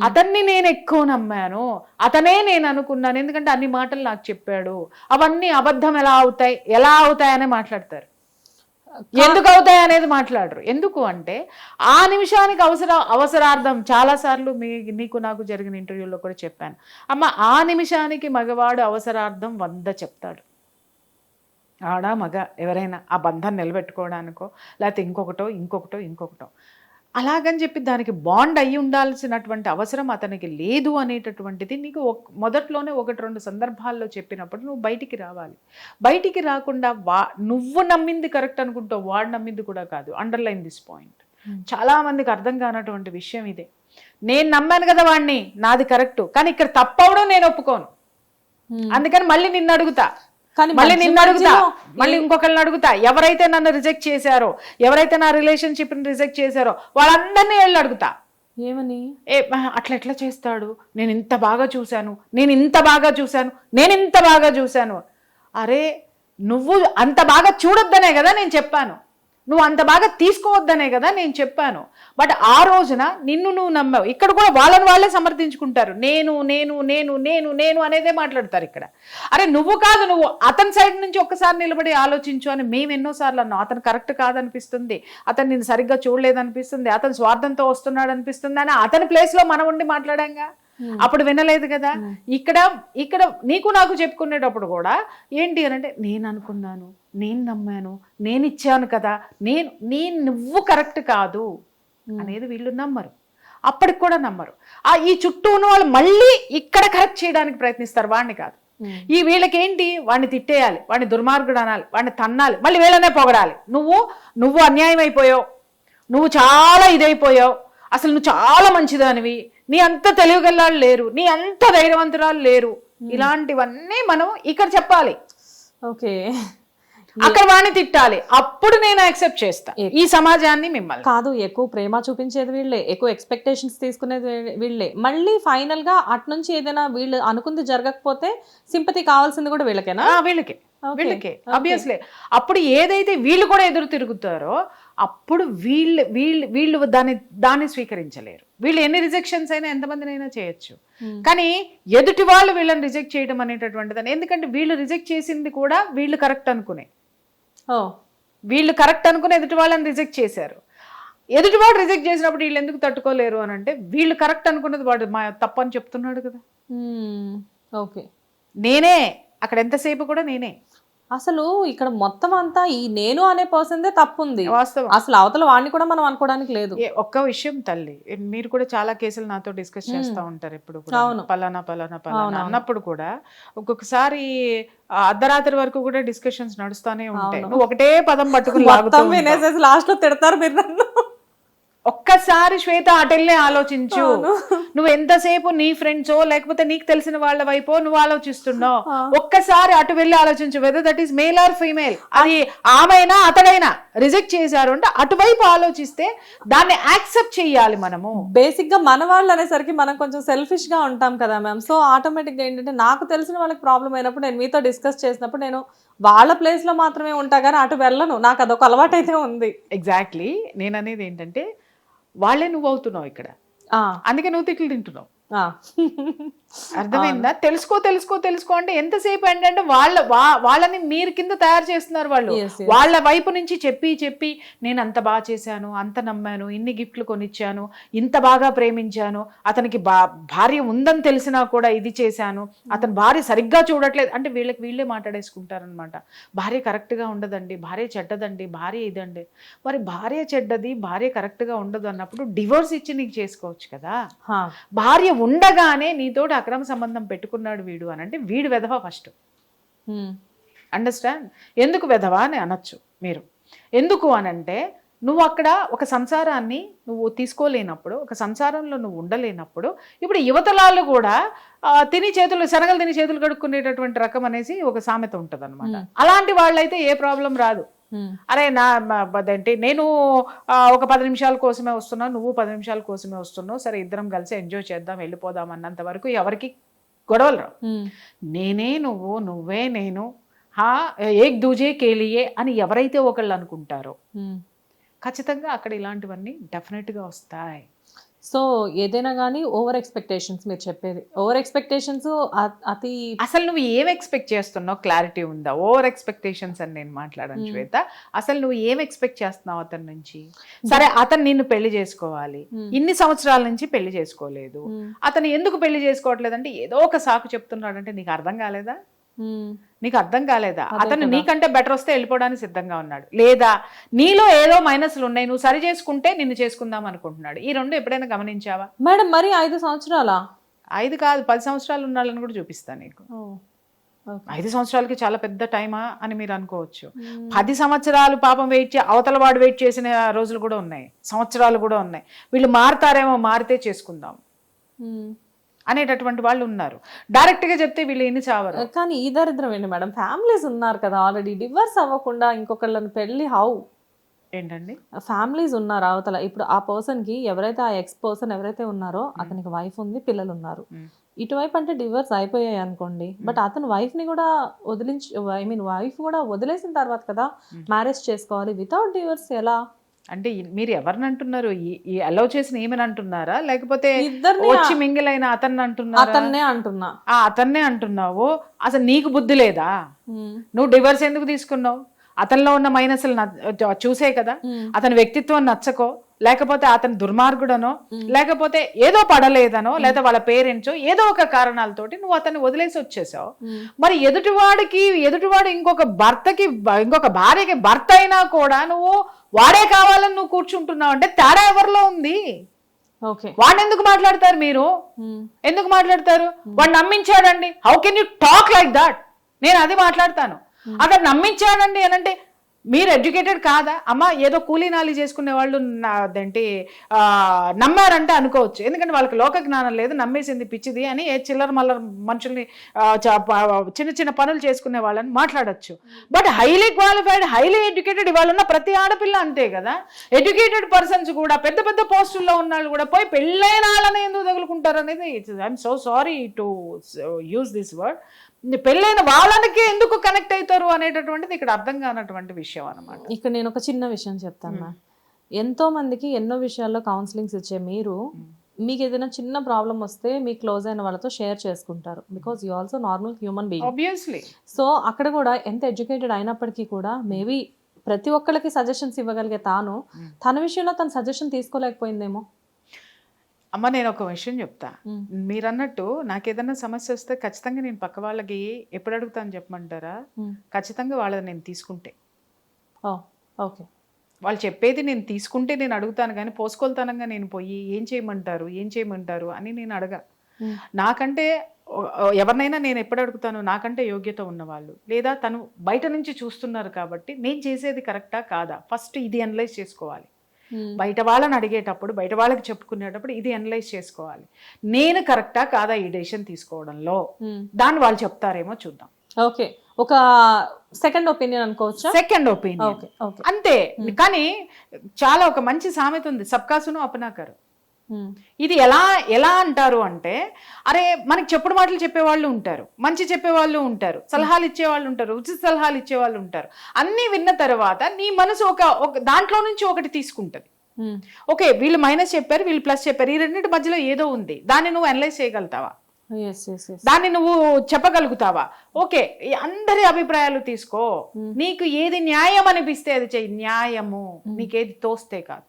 అతన్ని నేను ఎక్కువ నమ్మాను, అతనే నేను అనుకున్నాను, ఎందుకంటే అన్ని మాటలు నాకు చెప్పాడు, అవన్నీ అబద్ధం ఎలా అవుతాయని మాట్లాడతారు. ఎందుకు అవుతాయి అనేది మాట్లాడరు. ఎందుకు అంటే ఆ నిమిషానికి అవసరార్థం. చాలాసార్లు నీకు నాకు జరిగిన ఇంటర్వ్యూలో కూడా చెప్పాను, అమ్మ ఆ నిమిషానికి మగవాడు అవసరార్థం 100 చెప్తాడు. ఆడ మగ ఎవరైనా ఆ బంధాన్ని నిలబెట్టుకోవడానికో లేకపోతే ఇంకొకటో అలాగని చెప్పి దానికి బాండ్ అయ్యి ఉండాల్సినటువంటి అవసరం అతనికి లేదు అనేటటువంటిది నీకు మొదట్లోనే 1-2 సందర్భాల్లో చెప్పినప్పుడు నువ్వు బయటికి రావాలి. బయటికి రాకుండా నువ్వు నమ్మింది కరెక్ట్ అనుకుంటావు, వాడు నమ్మింది కూడా కాదు. Underline this point. చాలా మందికి అర్థం కానటువంటి విషయం ఇదే. నేను నమ్మాను కదా వాడిని, నాది కరెక్ట్, కానీ ఇక్కడ తప్పవడం నేను ఒప్పుకోను, అందుకని మళ్ళీ నిన్ను అడుగుతా, మళ్ళీ ఇంకొకరిని అడుగుతా. ఎవరైతే నన్ను రిజెక్ట్ చేశారో, ఎవరైతే నా రిలేషన్షిప్ ని రిజెక్ట్ చేశారో వాళ్ళందరినీ వెళ్ళి అడుగుతా. ఏమని? అట్లా ఎట్లా చేస్తాడు, నేను ఇంత బాగా చూశాను. అరే నువ్వు అంత బాగా చూడొద్దనే కదా నేను చెప్పాను, నువ్వు అంత బాగా తీసుకోవద్దనే కదా నేను చెప్పాను. బట్ ఆ రోజున నిన్ను నువ్వు నమ్మావు. ఇక్కడ కూడా వాళ్ళే సమర్థించుకుంటారు. నేను అనేదే మాట్లాడతారు ఇక్కడ. అరే నువ్వు కాదు, నువ్వు అతని సైడ్ నుంచి ఒక్కసారి నిలబడి ఆలోచించు అని మేము ఎన్నోసార్లు అన్నాం. అతను కరెక్ట్ కాదనిపిస్తుంది, అతను నేను సరిగ్గా చూడలేదనిపిస్తుంది, అతను స్వార్థంతో వస్తున్నాడు అనిపిస్తుంది అని అతని ప్లేస్ లో మనం ఉండి మాట్లాడాంగా. అప్పుడు వినలేదు కదా. ఇక్కడ నీకు నాకు చెప్పుకునేటప్పుడు కూడా ఏంటి అని అంటే నేను అనుకున్నాను, నేను నమ్మాను, నేను ఇచ్చాను కదా, నువ్వు కరెక్ట్ కాదు అనేది వీళ్ళు నమ్మరు. అప్పటికి కూడా నమ్మరు. ఈ చుట్టూ ఉన్న వాళ్ళు మళ్ళీ ఇక్కడ కరెక్ట్ చేయడానికి ప్రయత్నిస్తారు, వాడిని కాదు. ఈ వీళ్ళకేంటి, వాడిని తిట్టేయాలి, వాడిని దుర్మార్గుడు అనాలి, వాడిని తన్నాలి, మళ్ళీ వీళ్ళనే పొగడాలి. నువ్వు అన్యాయం అయిపోయావు, నువ్వు చాలా ఇదైపోయావు, అసలు నువ్వు చాలా మంచిదానివి, నీ అంత తెలివిగల్లాళ్ళు లేరు, నీ అంత ధైర్యవంతురాలు లేరు, ఇలాంటివన్నీ మనం ఇక్కడ చెప్పాలి. ఓకే, అక్కడ వాడిని తిట్టాలి, అప్పుడు నేను యాక్సెప్ట్ చేస్తా ఈ సమాజాన్ని. మిమ్మల్ని కాదు, ఎక్కువ ప్రేమ చూపించేది వీళ్ళే, ఎక్కువ ఎక్స్పెక్టేషన్స్ తీసుకునేది వీళ్ళే. మళ్ళీ ఫైనల్ గా అటు నుంచి ఏదైనా వీళ్ళు అనుకుంది జరగకపోతే సింపతి కావాల్సింది కూడా వీళ్ళకేనా? వీళ్ళకే ఆబ్వియస్లీ. అప్పుడు ఏదైతే వీళ్ళు కూడా ఎదురు తిరుగుతారో అప్పుడు వీళ్ళు దాన్ని స్వీకరించలేరు. వీళ్ళు ఎన్ని రిజెక్షన్స్ అయినా ఎంతమందినైనా చేయొచ్చు, కానీ ఎదుటి వాళ్ళు వీళ్ళని రిజెక్ట్ చేయడం అనేటటువంటిదని. ఎందుకంటే వీళ్ళు రిజెక్ట్ చేసింది కూడా వీళ్ళు కరెక్ట్ అనుకునే, ఎదుటి వాళ్ళని రిజెక్ట్ చేశారు. ఎదుటివాడు రిజెక్ట్ చేసినప్పుడు వీళ్ళు ఎందుకు తట్టుకోలేరు అని అంటే వీళ్ళు కరెక్ట్ అనుకున్నది వాడు తప్పని చెప్తున్నాడు కదా. ఓకే, నేనే అక్కడ ఎంతసేపు కూడా నేనే. అసలు ఇక్కడ మొత్తం అంతా ఈ నేను అనే పర్సన్దే తప్పుంది. వాస్తవం. అసలు అవతల వాడిని కూడా మనం అనుకోవడానికి లేదు. ఒక్క విషయం తల్లి, మీరు కూడా చాలా కేసులు నాతో డిస్కస్ చేస్తూ ఉంటారు ఎప్పుడు కూడా, పలానా అన్నప్పుడు కూడా ఒక్కొక్కసారి అర్ధరాత్రి వరకు కూడా డిస్కషన్స్ నడుస్తానే ఉంటాయి. నువ్వు ఒకటే పదం పట్టుకుని లాస్ట్ లో తిడతారు మీరు నన్ను. ఒక్కసారి శ్వేత అటెల్నే ఆలోచించు. నువ్వు ఎంతసేపు నీ ఫ్రెండ్సో లేకపోతే నీకు తెలిసిన వాళ్ళ వైపో నువ్వు ఆలోచిస్తున్నావు. ఒక్కసారి అటు వెళ్ళి ఆలోచించు, weather that is male or female, అది ఆమెనా అతడైనా రిజెక్ట్ చేశారు అంటే అటువైపు ఆలోచిస్తే దాన్ని యాక్సెప్ట్ చేయాలి. మనము బేసిక్ గా మన వాళ్ళు అనేసరికి మనం కొంచెం సెల్ఫిష్ గా ఉంటాం కదా మ్యామ్. సో ఆటోమేటిక్ గా ఏంటంటే నాకు తెలిసిన వాళ్ళకి ప్రాబ్లం అయినప్పుడు నేను మీతో డిస్కస్ చేసినప్పుడు నేను వాళ్ళ ప్లేస్ లో మాత్రమే ఉంటా కానీ అటు వెళ్ళను. నాకు అదొక అలవాటు అయితే ఉంది. ఎగ్జాక్ట్లీ. నేను అనేది ఏంటంటే వాళ్ళే నువ్వు అవుతున్నావు ఇక్కడ, అందుకే నువ్వు తిట్లు తింటున్నావు. అర్థమైందా? తెలుసుకో అంటే ఎంతసేపు ఏంటంటే వాళ్ళని మీరు కింద తయారు చేస్తున్నారు. వాళ్ళ వైపు నుంచి చెప్పి నేను అంత బాగా చేశాను, అంత నమ్మాను, ఇన్ని గిఫ్ట్లు కొనిచ్చాను, ఇంత బాగా ప్రేమించాను, అతనికి భార్య ఉందని తెలిసినా కూడా ఇది చేశాను, అతని భార్య సరిగ్గా చూడట్లేదు అంటే వీళ్ళే మాట్లాడేసుకుంటారనమాట. భార్య కరెక్ట్ గా ఉండదండి, భార్య చెడ్డదండి, భార్య ఇదండి. మరి భార్య చెడ్డది, భార్య కరెక్ట్ గా ఉండదు అన్నప్పుడు డివోర్స్ ఇచ్చి నీకు చేసుకోవచ్చు కదా. భార్య ఉండగానే నీతోటి అక్రమ సంబంధం పెట్టుకున్నాడు వీడు అని అంటే వీడు వెధవా ఫస్ట్. అండర్స్టాండ్? ఎందుకు వెధవా అని అనొచ్చు మీరు. ఎందుకు అనంటే నువ్వు అక్కడ ఒక సంసారాన్ని నువ్వు తీసుకోలేనప్పుడు, ఒక సంసారంలో నువ్వు ఉండలేనప్పుడు, ఇప్పుడు యువతలాలు కూడా శనగలు తిని చేతులు కడుక్కునేటటువంటి రకం అనేసి ఒక సామెత ఉంటుంది అనమాట. అలాంటి వాళ్ళైతే ఏ ప్రాబ్లం రాదు. అరే అదేంటి నేను ఒక 10 నిమిషాల కోసమే వస్తున్నాను, నువ్వు 10 నిమిషాల కోసమే వస్తున్నావు, సరే ఇద్దరం కలిసి ఎంజాయ్ చేద్దాం, వెళ్ళిపోదాం అన్నంత వరకు ఎవరికి గొడవలు రావు. నేనే నువ్వు, నువ్వే నేను, ఏక్ దూజే కేలియే అని ఎవరైతే ఒకళ్ళు అనుకుంటారో ఖచ్చితంగా అక్కడ ఇలాంటివన్నీ డెఫినెట్గా వస్తాయి. సో ఏదైనా కానీ ఓవర్ ఎక్స్పెక్టేషన్స్ మీరు చెప్పేది ఓవర్ ఎక్స్పెక్టేషన్స్ అతి అసలు నువ్వు ఏం ఎక్స్పెక్ట్ చేస్తున్నావు క్లారిటీ ఉందా? ఓవర్ ఎక్స్పెక్టేషన్స్ అని నేను మాట్లాడాను శ్వేత. అసలు నువ్వు ఏం ఎక్స్పెక్ట్ చేస్తున్నావు అతని నుంచి? సరే, అతను నిన్ను పెళ్లి చేసుకోవాలి, ఇన్ని సంవత్సరాల నుంచి పెళ్లి చేసుకోలేదు, అతను ఎందుకు పెళ్లి చేసుకోవట్లేదంటే ఏదో ఒక సాకు చెప్తున్నాడంటే నీకు అర్థం కాలేదా? నీకు అర్థం కాలేదా? అతను నీకంటే బెటర్ వస్తే వెళ్ళిపోవడానికి సిద్ధంగా ఉన్నాడు, లేదా నీలో ఏదో మైనస్లు ఉన్నాయి, నువ్వు సరి చేసుకుంటే నిన్ను చేసుకుందాం అనుకుంటున్నాడు. ఈ రెండు ఎప్పుడైనా గమనించావా? మేడం మరి 5 సంవత్సరాలా? 5 కాదు, 10 సంవత్సరాలు ఉన్నాళ్ళని కూడా చూపిస్తాను నీకు. 5 సంవత్సరాలకి చాలా పెద్ద టైమా అని మీరు అనుకోవచ్చు. 10 సంవత్సరాలు పాపం అవతల వాడు వెయిట్ చేసిన రోజులు కూడా ఉన్నాయి, సంవత్సరాలు కూడా ఉన్నాయి. వీళ్ళు మారుతారేమో, మారితే చేసుకుందాం అనేటటువంటి వాళ్ళు ఉన్నారు. డైరెక్ట్ గా చెప్తే వీళ్ళు ఎన్ని చావరు. కానీ ఈ దరిద్రం ఏంటి మేడం, ఫ్యామిలీస్ ఉన్నారు కదా ఆల్రెడీ, డివర్స్ అవ్వకుండా ఇంకొకళ్ళని పెళ్లి హౌ? ఏంటండి, ఫ్యామిలీస్ ఉన్నారు అవతల. ఇప్పుడు ఆ పర్సన్ కి ఎవరైతే ఆ ఎక్స్ పర్సన్ ఎవరైతే ఉన్నారో అతనికి వైఫ్ ఉంది, పిల్లలు ఉన్నారు. ఇటువైపు అంటే డివర్స్ అయిపోయాయి అనుకోండి, బట్ అతను వైఫ్ ని కూడా వైఫ్ కూడా వదిలేసిన తర్వాత కదా మ్యారేజ్ చేసుకోవాలి. వితౌట్ డివర్స్ ఎలా? అంటే మీరు ఎవరిని అంటున్నారు? అలౌ చేసిన ఏమని అంటున్నారా, లేకపోతే ఇద్దరిని వచ్చి మింగిల్ అయిన అతన్ని అంటున్నారా? అతన్నే అంటున్నా. అతన్నే అంటున్నావు. అసలు నీకు బుద్ధి లేదా? నువ్వు డివర్స్ ఎందుకు తీసుకున్నావు? అతనిలో ఉన్న మైనస్లు చూసే కదా. అతని వ్యక్తిత్వం నచ్చకో, లేకపోతే అతని దుర్మార్గుడనో, లేకపోతే ఏదో పడలేదనో, లేదా వాళ్ళ పేరెంట్స్ ఏదో ఒక కారణాలతోటి నువ్వు అతన్ని వదిలేసి వచ్చేసావు. మరి ఎదుటివాడు ఇంకొక భార్యకి భర్త అయినా కూడా నువ్వు వాడే కావాలని నువ్వు కూర్చుంటున్నావు అంటే తేడా ఎవరిలో ఉంది? వాడిని ఎందుకు మాట్లాడతారు మీరు? ఎందుకు మాట్లాడతారు? వాడు నమ్మించాడండి. How can you talk like that? నేను అది మాట్లాడతాను. అతను నమ్మించాడండి అని అంటే మీరు ఎడ్యుకేటెడ్ కాదా? అమ్మ ఏదో కూలీ నాలి చేసుకునే వాళ్ళు అదేంటి నమ్మారంటే అనుకోవచ్చు, ఎందుకంటే వాళ్ళకి లోక జ్ఞానం లేదు, నమ్మేసింది పిచ్చిది అని చిల్లర మల్లర మనుషుల్ని చిన్న చిన్న పనులు చేసుకునే వాళ్ళని మాట్లాడచ్చు. But highly qualified, highly educated ఇవాళ ఉన్న ప్రతి ఆడపిల్ల అంతే కదా. ఎడ్యుకేటెడ్ పర్సన్స్ కూడా పెద్ద పెద్ద పోస్టుల్లో ఉన్న వాళ్ళు కూడా పోయి పెళ్ళైన వాళ్ళని ఎందుకు తగులుకుంటారు అనేది I'm so sorry to use this word. పెళ్ళైన వాళ్ళకి ఎందుకు కనెక్ట్ అవుతారు అనేటటువంటిది ఇక్కడ అర్థం కానటువంటి విషయం అనమాట. ఇక్కడ నేను ఒక చిన్న విషయం చెప్తాను. ఎంతో మందికి ఎన్నో విషయాల్లో కౌన్సిలింగ్స్ ఇచ్చే మీరు, మీకు ఏదైనా చిన్న ప్రాబ్లం వస్తే మీ క్లోజ్ అయిన వాళ్ళతో షేర్ చేసుకుంటారు, because you also normal human being obviously. So అక్కడ కూడా ఎంత ఎడ్యుకేటెడ్ అయినప్పటికీ కూడా మేబీ ప్రతి ఒక్కరికి సజెషన్స్ ఇవ్వగలిగే తన విషయంలో తన సజెషన్ తీసుకోలేకపోయిందేమో. అమ్మ నేను ఒక విషయం చెప్తా, మీరు అన్నట్టు నాకు ఏదైనా సమస్య వస్తే ఖచ్చితంగా నేను పక్క వాళ్ళకి ఎప్పుడు అడుగుతాను చెప్పమంటారా? ఖచ్చితంగా వాళ్ళని నేను తీసుకుంటే, ఓకే వాళ్ళు చెప్పేది నేను తీసుకుంటే నేను అడుగుతాను, కానీ పోసుకోలుతనంగా నేను పోయి ఏం చేయమంటారు అని నేను అడగా. నాకంటే ఎవరినైనా నేను ఎప్పుడు అడుగుతాను, నాకంటే యోగ్యత ఉన్నవాళ్ళు, లేదా తను బయట నుంచి చూస్తున్నారు కాబట్టి నేను చేసేది కరెక్టా కాదా, ఫస్ట్ ఇది అనలైజ్ చేసుకోవాలి. బయట వాళ్ళని అడిగేటప్పుడు, బయట వాళ్ళకి చెప్పుకునేటప్పుడు ఇది అనలైజ్ చేసుకోవాలి. నేను కరెక్టా కాదా ఈ డెసిషన్ తీసుకోవడంలో, దాన్ని వాళ్ళు చెప్తారేమో చూద్దాం. ఓకే, ఒక సెకండ్ ఒపీనియన్ అనుకోవచ్చు. సెకండ్ ఒపీనియన్ అంతే. కానీ చాలా ఒక మంచి సామెత ఉంది, సబ్కాసును అపనాకరు. ఇది ఎలా అంటారు అంటే, అరే మనకి చెప్పుడు మాటలు చెప్పేవాళ్ళు ఉంటారు, మంచి చెప్పేవాళ్ళు ఉంటారు, సలహాలు ఇచ్చేవాళ్ళు ఉంటారు, ఉచిత సలహాలు ఇచ్చేవాళ్ళు ఉంటారు. అన్నీ విన్న తర్వాత నీ మనసు ఒక దాంట్లో నుంచి ఒకటి తీసుకుంటది. ఓకే, వీళ్ళు మైనస్ చెప్పారు, వీళ్ళు ప్లస్ చెప్పారు, ఈ రెండింటి మధ్యలో ఏదో ఉంది, దాన్ని నువ్వు అనలైజ్ చేయగలుగుతావా? దాన్ని నువ్వు చెప్పగలుగుతావా? ఓకే, అందరి అభిప్రాయాలు తీసుకో, నీకు ఏది న్యాయం అనిపిస్తే అది చెయ్యి, న్యాయము నీకేది తోస్తే కాదు.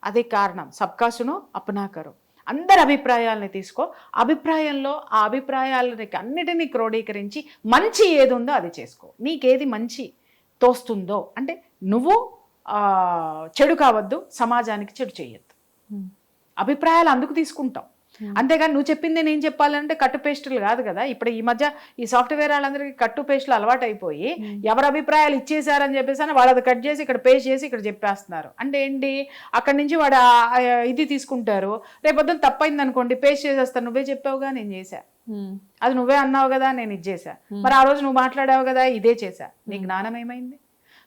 అదే కారణం, సబ్కాసును అపనాకరు. అందరి అభిప్రాయాలని తీసుకో, అభిప్రాయంలో ఆ అభిప్రాయాలని అన్నిటినీ క్రోడీకరించి మంచి ఏది ఉందో అది చేసుకో. నీకేది మంచి తోస్తుందో, అంటే నువ్వు చెడు కావద్దు, సమాజానికి చెడు చేయొద్దు. అభిప్రాయాలు అందుకు తీసుకుంటాం, అంతేగాని నువ్వు చెప్పింది నేను చెప్పాలంటే కట్టు పేస్టులు కాదు కదా. ఇప్పుడు ఈ మధ్య ఈ సాఫ్ట్వేర్ వాళ్ళందరికీ కట్టు పేస్టులు అలవాటు అయిపోయి ఎవరి అభిప్రాయాలు ఇచ్చేసారని చెప్పేసి వాళ్ళు అది కట్ చేసి ఇక్కడ పేస్ట్ చేసి ఇక్కడ చెప్పేస్తున్నారు. అంటే ఏంటి, అక్కడి నుంచి వాడు ఇది తీసుకుంటారు, రేపొద్దున తప్పైంది అనుకోండి పేస్ట్ చేసేస్తారు, నువ్వే చెప్పావుగా నేను చేశా, అది నువ్వే అన్నావు కదా నేను ఇది చేశా, మరి ఆ రోజు నువ్వు మాట్లాడావు కదా ఇదే చేశా, నీ జ్ఞానం ఏమైంది?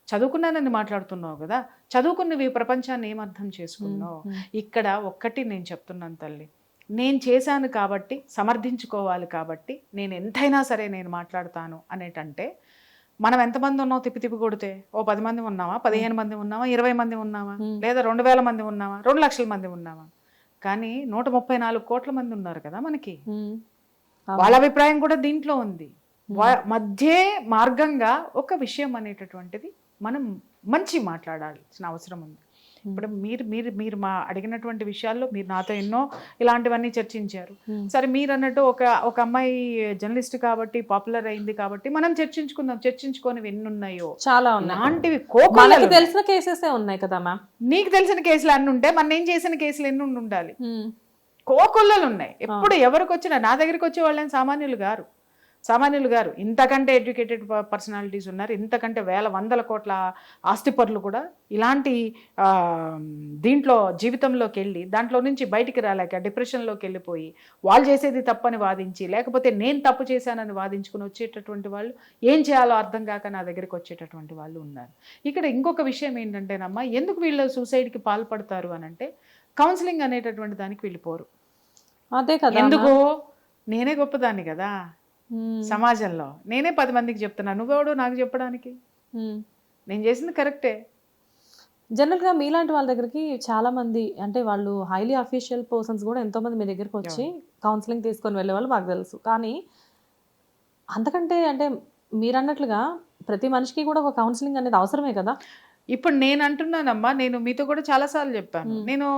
చదువుకున్నానని మాట్లాడుతున్నావు కదా, చదువుకున్నవి ప్రపంచాన్ని ఏమర్థం చేసుకున్నావు? ఇక్కడ ఒక్కటి నేను చెప్తున్నాను తల్లి, నేను చేశాను కాబట్టి సమర్థించుకోవాలి, కాబట్టి నేను ఎంతైనా సరే నేను మాట్లాడతాను అనేటంటే, మనం ఎంతమంది ఉన్నాం తిప్పి కొడితే, ఓ 10 మంది ఉన్నామా, 15 మంది ఉన్నామా, 20 మంది ఉన్నామా, లేదా 2000 మంది ఉన్నామా, 2 లక్షల మంది ఉన్నామా? కానీ 134 కోట్ల మంది ఉన్నారు కదా మనకి. ఉమ్. వాళ్ళ అభిప్రాయం కూడా దీంట్లో ఉంది. మధ్య మార్గంగా ఒక విషయం అనేటటువంటిది మనం మంచి మాట్లాడాల్సిన అవసరం ఉంది. ఇప్పుడు మీరు మీరు మీరు మా అడిగినటువంటి విషయాల్లో మీరు నాతో ఎన్నో ఇలాంటివన్నీ చర్చించారు. సరే, మీరు అన్నట్టు ఒక అమ్మాయి జర్నలిస్ట్ కాబట్టి పాపులర్ అయింది కాబట్టి మనం చర్చించుకుందాం. చర్చించుకొని ఎన్ని ఉన్నాయో చాలా ఉన్నాయి. అలాంటివి మనకు తెలిసిన కేసెసే ఉన్నాయి కదా మ్యామ్. నీకు తెలిసిన కేసులు అన్ని ఉంటే మన నేను చేసిన కేసులు ఎన్ని ఉండాలి? కోకొల్లలు ఉన్నాయి. ఎప్పుడు ఎవరికి వచ్చినా నా దగ్గరికి వచ్చే వాళ్ళని సామాన్యులు గారు ఇంతకంటే ఎడ్యుకేటెడ్ పర్సనాలిటీస్ ఉన్నారు. ఇంతకంటే వందల కోట్ల ఆస్తిపరులు కూడా ఇలాంటి దీంట్లో జీవితంలోకి వెళ్ళి దాంట్లో నుంచి బయటికి రాలేక డిప్రెషన్లోకి వెళ్ళిపోయి వాళ్ళు చేసేది తప్పని వాదించి, లేకపోతే నేను తప్పు చేశానని వాదించుకుని వచ్చేటటువంటి వాళ్ళు, ఏం చేయాలో అర్థం కాక నా దగ్గరికి వచ్చేటటువంటి వాళ్ళు ఉన్నారు. ఇక్కడ ఇంకొక విషయం ఏంటంటేనమ్మా, ఎందుకు వీళ్ళు సూసైడ్కి పాల్పడతారు అని అంటే, కౌన్సిలింగ్ అనేటటువంటి దానికి వెళ్ళిపోరు. అదే కదా. ఎందుకు? నేనే గొప్పదాన్ని కదా సమాజంలో, నేనే 10 మందికి చెప్తున్నా, నువ్వెవడు నాకు చెప్పడానికి? నేను చేసింది కరెక్టే. జనరల్గా మీలాంటి వాళ్ళ దగ్గరికి చాలా మంది, అంటే వాళ్ళు హైలీ అఫీషియల్ పర్సన్స్ కూడా ఎంతోమంది మీ దగ్గరికి వచ్చి కౌన్సిలింగ్ తీసుకొని వెళ్ళే వాళ్ళు మాకు తెలుసు. కానీ అంతకంటే అంటే మీరు అన్నట్లుగా ప్రతి మనిషికి కూడా ఒక కౌన్సిలింగ్ అనేది అవసరమే కదా. ఇప్పుడు నేను అంటున్నానమ్మా, నేను మీతో కూడా చాలాసార్లు చెప్పాను, నేను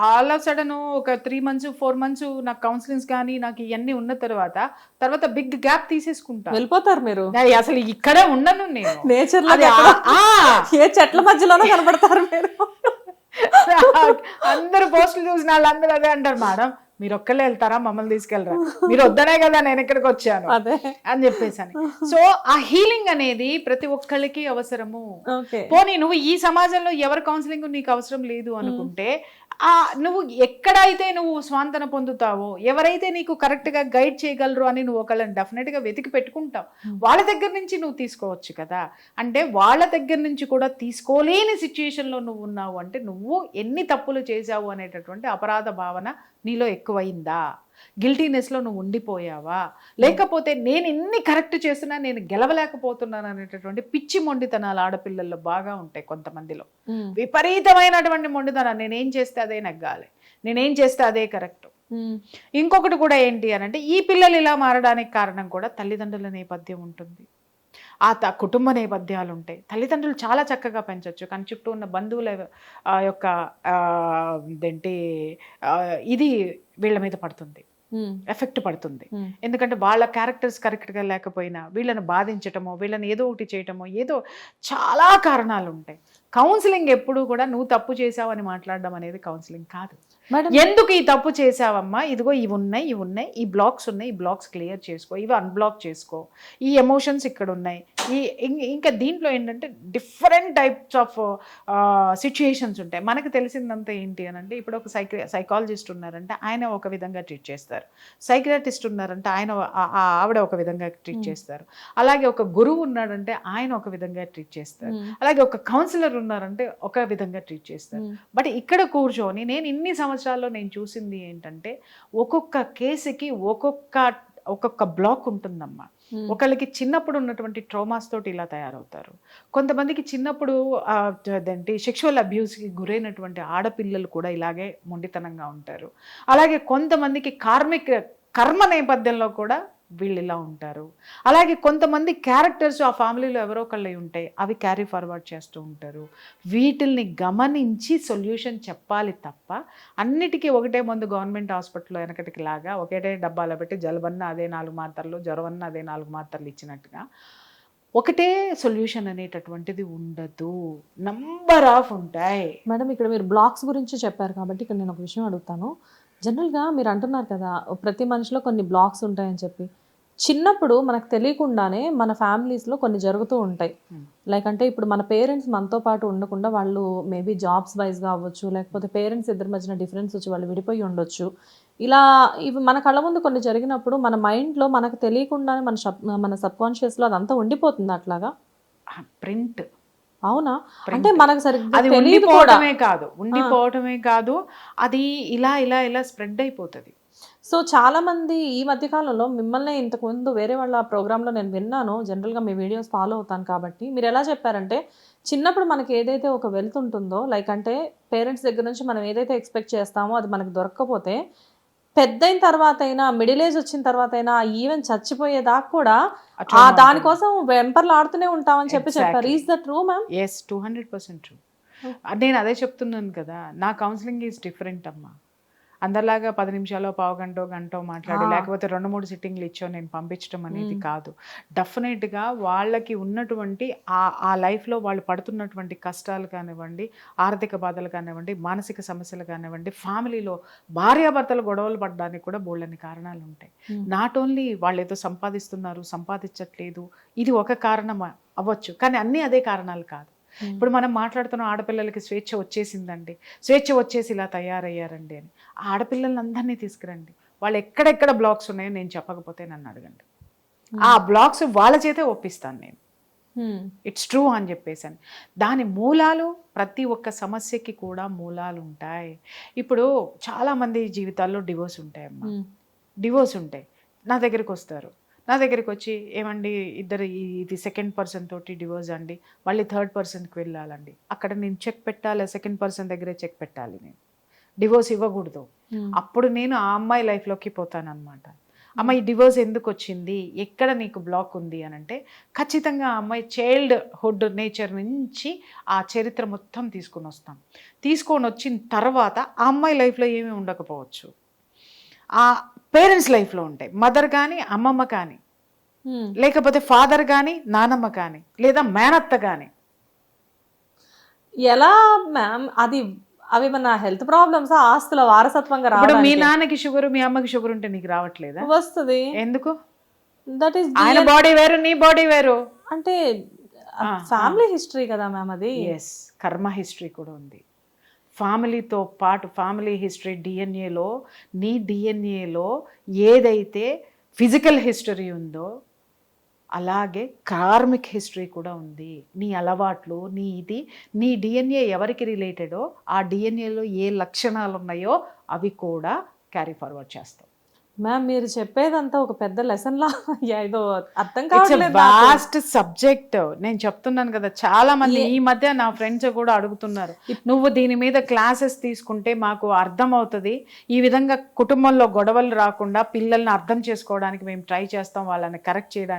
ఆల్ ఆఫ్ సడన్ ఒక 3 months 4 months నాకు కౌన్సిలింగ్స్ కానీ నాకు ఇవన్నీ ఉన్న తర్వాత బిగ్ గ్యాప్ తీసేసుకుంటా, వెళ్ళిపోతారు మీరు. అసలు ఇక్కడే ఉండను నేను, నేచర్ లో ఏ చెట్ల మధ్యలోనే కనబడతారు మీరు. అందరు పోస్టులు చూసిన వాళ్ళందరూ అదే అంటారు, మేడం మీరు ఒక్కళ్ళే వెళ్తారా, మమ్మల్ని తీసుకెళ్ళరా, మీరు వద్దనే కదా నేను ఇక్కడికి వచ్చాను అని చెప్పేసి. సో ఆ హీలింగ్ అనేది ప్రతి ఒక్కళ్ళకి అవసరము. పోనీ నువ్వు ఈ సమాజంలో ఎవరి కౌన్సిలింగ్ నీకు అవసరం లేదు అనుకుంటే, నువ్వు ఎక్కడైతే నువ్వు స్వాంతన పొందుతావో, ఎవరైతే నీకు కరెక్ట్ గా గైడ్ చేయగలరు అని నువ్వు ఒకళ్ళని డెఫినెట్ గా వెతికి పెట్టుకుంటావు. వాళ్ళ దగ్గర నుంచి నువ్వు తీసుకోవచ్చు కదా. అంటే వాళ్ళ దగ్గర నుంచి కూడా తీసుకోలేని సిచ్యుయేషన్ లో నువ్వు ఉన్నావు అంటే, నువ్వు ఎన్ని తప్పులు చేశావు అనేటటువంటి అపరాధ భావన నీలో ఎక్కువైందా, గిల్టీనెస్లో నువ్వు ఉండిపోయావా, లేకపోతే నేను ఎన్ని కరెక్ట్ చేస్తున్నా నేను గెలవలేకపోతున్నాను అనేటటువంటి పిచ్చి మొండితనాలు ఆడపిల్లల్లో బాగా ఉంటాయి కొంతమందిలో. విపరీతమైనటువంటి మొండితనాలు, నేనేం చేస్తే అదే నెగ్గాలి, నేనేం చేస్తే అదే కరెక్ట్. ఇంకొకటి కూడా ఏంటి అని అంటే, ఈ పిల్లలు ఇలా మారడానికి కారణం కూడా తల్లిదండ్రుల నేపథ్యం ఉంటుంది, కుటుంబ నేపథ్యాలు ఉంటాయి. తల్లిదండ్రులు చాలా చక్కగా పెంచవచ్చు, కానీ చుట్టూ ఉన్న బంధువుల యొక్క ఇది వీళ్ళ మీద పడుతుంది, ఎఫెక్ట్ పడుతుంది. ఎందుకంటే వాళ్ళ క్యారెక్టర్స్ కరెక్ట్గా లేకపోయినా వీళ్ళని బాధించటమో, వీళ్ళని ఏదో ఒకటి చేయటమో, ఏదో చాలా కారణాలు ఉంటాయి. కౌన్సిలింగ్ ఎప్పుడు కూడా నువ్వు తప్పు చేసావని మాట్లాడడం అనేది కౌన్సిలింగ్ కాదు. ఎందుకు ఈ తప్పు చేసావమ్మా, ఇదిగో ఇవి ఉన్నాయి, ఈ బ్లాక్స్ ఉన్నాయి, ఈ బ్లాక్స్ క్లియర్ చేసుకో, ఇవి అన్బ్లాక్ చేసుకో, ఈ ఎమోషన్స్ ఇక్కడ ఉన్నాయి. ఇంకా దీంట్లో ఏంటంటే డిఫరెంట్ టైప్స్ ఆఫ్ సిచ్యుయేషన్స్ ఉంటాయి. మనకు తెలిసిందంతా ఏంటి అని అంటే, ఇప్పుడు ఒక సైకాలజిస్ట్ ఉన్నారంటే ఆయన ఒక విధంగా ట్రీట్ చేస్తారు, సైకియాట్రిస్ట్ ఉన్నారంటే ఆవిడ ఒక విధంగా ట్రీట్ చేస్తారు, అలాగే ఒక గురువు ఉన్నాడంటే ఆయన ఒక విధంగా ట్రీట్ చేస్తారు, అలాగే ఒక కౌన్సిలర్ ఉన్నారంటే ఒక విధంగా ట్రీట్ చేస్తారు. బట్ ఇక్కడ కూర్చొని నేను ఇన్ని సంవత్సరాల్లో నేను చూసింది ఏంటంటే, ఒక్కొక్క కేసుకి ఒక్కొక్క బ్లాక్ ఉంటుందమ్మా. ఒకళ్ళకి చిన్నప్పుడు ఉన్నటువంటి ట్రోమాస్ తోటి ఇలా తయారవుతారు, కొంతమందికి చిన్నప్పుడు సెక్షువల్ అబ్యూస్కి గురైనటువంటి ఆడపిల్లలు కూడా ఇలాగే మొండితనంగా ఉంటారు, అలాగే కొంతమందికి కర్మ నేపథ్యంలో కూడా వీళ్ళు ఇలా ఉంటారు, అలాగే కొంతమంది క్యారెక్టర్స్ ఆ ఫ్యామిలీలో ఎవరో ఒకళ్ళు ఉంటాయి, అవి క్యారీ ఫార్వర్డ్ చేస్తూ ఉంటారు. వీటిల్ని గమనించి సొల్యూషన్ చెప్పాలి తప్ప, అన్నిటికీ ఒకటే మందు గవర్నమెంట్ హాస్పిటల్లో వెనకటికి లాగా ఒకటే డబ్బాలో పెట్టి జలుబన్న అదే 4 మాత్రలు, జ్వరమన్న అదే 4 మాత్రలు ఇచ్చినట్టుగా ఒకటే సొల్యూషన్ అనేటటువంటిది ఉండదు, నంబర్ ఆఫ్ ఉంటాయి. మేడం, ఇక్కడ మీరు బ్లాక్స్ గురించి చెప్పారు కాబట్టి ఇక్కడ నేను ఒక విషయం అడుగుతాను. జనరల్గా మీరు అంటున్నారు కదా ప్రతి మనిషిలో కొన్ని బ్లాక్స్ ఉంటాయని చెప్పి, చిన్నప్పుడు మనకు తెలియకుండానే మన ఫ్యామిలీస్లో కొన్ని జరుగుతూ ఉంటాయి. లైక్ అంటే ఇప్పుడు మన పేరెంట్స్ మనతో పాటు ఉండకుండా వాళ్ళు మేబీ జాబ్స్ వైజ్గా అవ్వచ్చు, లేకపోతే పేరెంట్స్ ఇద్దరి మధ్యన డిఫరెన్స్ వచ్చి వాళ్ళు విడిపోయి ఉండొచ్చు. ఇలా ఇవి మన కళ్ళ ముందు కొన్ని జరిగినప్పుడు మన మైండ్లో మనకు తెలియకుండానే మన సబ్కాన్షియస్లో అదంతా ఉండిపోతుంది అట్లాగా ప్రింట్. అవునా? అంటే మనకు సరిగ్గా అది ఉండిపోవటమే కాదు, అది ఇలా ఇలా ఇలా స్ప్రెడ్ అయిపోతుంది. సో చాలా మంది ఈ మధ్యకాలంలో మిమ్మల్ని ఇంతకుముందు వేరే వాళ్ళ ప్రోగ్రాంలో నేను విన్నాను, జనరల్గా మీ వీడియోస్ ఫాలో అవుతాను కాబట్టి మీరు ఎలా చెప్పారంటే, చిన్నప్పుడు మనకి ఏదైతే ఒక వెల్త్ ఉంటుందో, లైక్ అంటే పేరెంట్స్ దగ్గర నుంచి మనం ఏదైతే ఎక్స్పెక్ట్ చేస్తామో అది మనకు దొరకకపోతే, పెద్దయిన తర్వాత అయినా, మిడిల్ ఏజ్ వచ్చిన తర్వాత అయినా, ఈవెన్ చచ్చిపోయేదాకా కూడా దానికోసం వెంపర్లాడుతూనే ఉంటామని చెప్పారు. Is that true ma'am? Yes, 200% true. నేను అదే చెప్తున్నాను కదా, నా కౌన్సిలింగ్ ఈజ్ డిఫరెంట్ అమ్మా. అందరిలాగా 10 నిమిషాలు, పావు గంటో మాట్లాడి లేకపోతే 2-3 సిట్టింగ్లు ఇచ్చో నేను పంపించడం అనేది కాదు. డెఫినెట్గా వాళ్ళకి ఉన్నటువంటి ఆ లైఫ్లో వాళ్ళు పడుతున్నటువంటి కష్టాలు కానివ్వండి, ఆర్థిక బాధలు కానివ్వండి, మానసిక సమస్యలు కానివ్వండి, ఫ్యామిలీలో భార్యాభర్తలు గొడవలు పడడానికి కూడా బోళ్ళని కారణాలు ఉంటాయి. నాట్ ఓన్లీ వాళ్ళు ఏదో సంపాదిస్తున్నారు, సంపాదించట్లేదు, ఇది ఒక కారణం అవ్వచ్చు, కానీ అన్నీ అదే కారణాలు కాదు. ఇప్పుడు మనం మాట్లాడుతున్న ఆడపిల్లలకి స్వేచ్ఛ వచ్చేసిందండి, స్వేచ్ఛ వచ్చేసి ఇలా తయారయ్యారండి అని. ఆ ఆడపిల్లల్ని అందరినీ తీసుకురండి, వాళ్ళు ఎక్కడెక్కడ బ్లాక్స్ ఉన్నాయో నేను చెప్పకపోతే నన్ను అడగండి. ఆ బ్లాక్స్ వాళ్ళ చేతే ఒప్పిస్తాను నేను, ఇట్స్ ట్రూ అని చెప్పేసాను. దాని మూలాలు, ప్రతి ఒక్క సమస్యకి కూడా మూలాలు ఉంటాయి. ఇప్పుడు చాలామంది జీవితాల్లో డివోర్స్ ఉంటాయమ్మా, డివోర్స్ ఉంటాయి. నా దగ్గరికి వస్తారు, నా దగ్గరికి వచ్చి ఏమండి ఇద్దరు ఇది సెకండ్ పర్సన్ తోటి డివోర్స్ అండి, మళ్ళీ థర్డ్ పర్సన్కి వెళ్ళాలండి, అక్కడ నేను చెక్ పెట్టాలి, సెకండ్ పర్సన్ దగ్గరే చెక్ పెట్టాలి, నేను డివోర్స్ ఇవ్వకూడదు. అప్పుడు నేను ఆ అమ్మాయి లైఫ్లోకి పోతాను అనమాట. అమ్మ ఈ డివోర్స్ ఎందుకు వచ్చింది, ఎక్కడ నీకు బ్లాక్ ఉంది అని అంటే, ఖచ్చితంగా ఆ అమ్మాయి చైల్డ్హుడ్ నేచర్ నుంచి ఆ చరిత్ర మొత్తం తీసుకొని వచ్చిన తర్వాత ఆ అమ్మాయి లైఫ్లో ఏమీ ఉండకపోవచ్చు, ఆ పేరెంట్స్ లైఫ్లో ఉంటాయి. మదర్ కానీ, అమ్మమ్మ కానీ, లేకపోతే ఫాదర్ కానీ, నానమ్మ కానీ, లేదా మేనత్త కానీ. ఎలా మ్యామ్ అవి మన హెల్త్ ప్రాబ్లమ్స్, ఆస్తుల వారసత్వంగా ఇప్పుడు మీ రావడానికి నాన్నకి షుగర్, మీ అమ్మకి షుగర్ ఉంటే నీకు రావట్లేదా? వస్తుంది. ఎందుకు? దట్ ఈస్ ఆయన బాడీ వేరు, నీ బాడీ వేరు. అంటే ఫ్యామిలీ హిస్టరీ కదా మ్యామ్ అది. ఎస్, కర్మ హిస్టరీ కూడా ఉంది. ఫ్యామిలీతో పాటు ఫ్యామిలీ హిస్టరీ, డిఎన్ఏలో, నీ డిఎన్ఏలో ఏదైతే ఫిజికల్ హిస్టరీ ఉందో అలాగే కార్మిక్ హిస్టరీ కూడా ఉంది. నీ అలవాట్లు, నీ డిఎన్ఏ ఎవరికి రిలేటెడో ఆ డిఎన్ఏలో ఏ లక్షణాలు ఉన్నాయో అవి కూడా క్యారీ ఫార్వర్డ్ చేస్తాం. మ్యామ్ మీరు చెప్పేదంతా ఒక పెద్ద లెసన్ లా ఏదో అర్థం ఇట్స్ కావట్లేదు. Vast subject. నేను చెప్తున్నాను కదా, చాలా మంది ఈ మధ్య నా ఫ్రెండ్స్ కూడా అడుగుతున్నారు, నువ్వు దీని మీద క్లాసెస్ తీసుకుంటే మాకు అర్థం అవుతుంది, ఈ విధంగా కుటుంబంలో గొడవలు రాకుండా పిల్లల్ని అర్థం చేసుకోవడానికి మేము ట్రై చేస్తాం, వాళ్ళని కరెక్ట్ చేయడానికి.